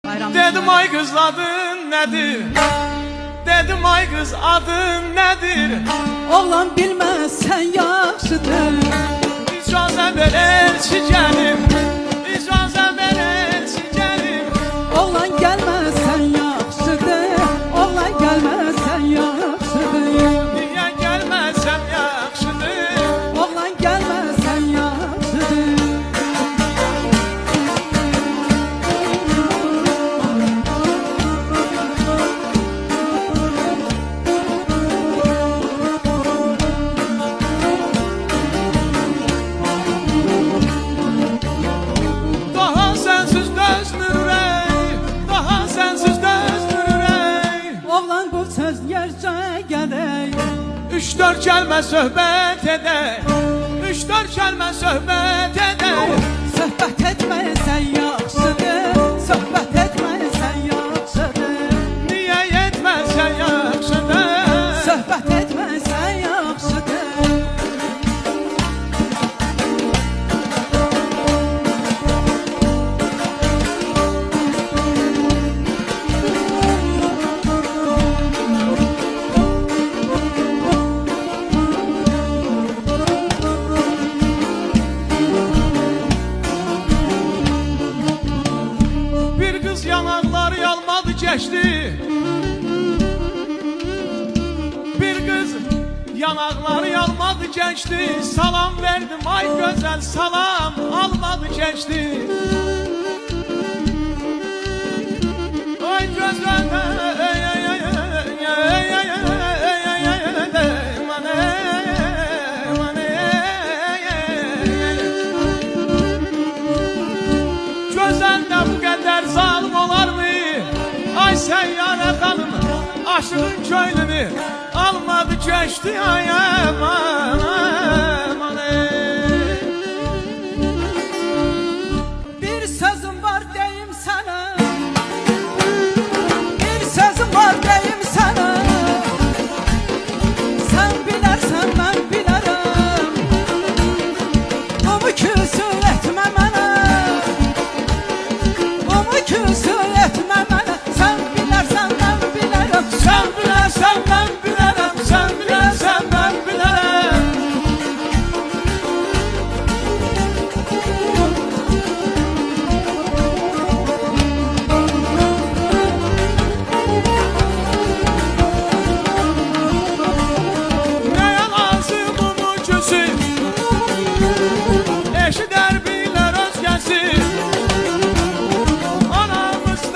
Dedim ay kız adın nedir? Dedim ay kız adın nedir? Oğlan bilməzsən yaxşıdır. İcazə ver elçi gəlim, icazə ver elçi gəlim. Oğlan gəlməzsən yaxşıdır. Oğlan gəlməzsən yaxşıdır. Niyə gəlməsəm yaxşıdır? Oğlan gəlməzsən yaxşıdır. Daha sensiz döznür ürək, daha sensiz döznür ürək. Oğlan bu söz yercə gələk. 3-4 kəlmə söhbət edək, 3-4 kəlmə söhbət edək. Söhbət etməsən yaxşıdır. Söhbət etməsən yaxşıdır. Niyə etməsən yaxşıdır? Söhbət etməsən yaxşıdır. Bir kız yanakları yalmadı geçti. Bir kız yanakları yalmadı geçti. Salam verdim ay güzel salam almadı geçti. Ay güzel gözəldə bu qədər zalim olar mı? Ay səyyarə xanım, aşığın köylünü almadı keçdi ay aman.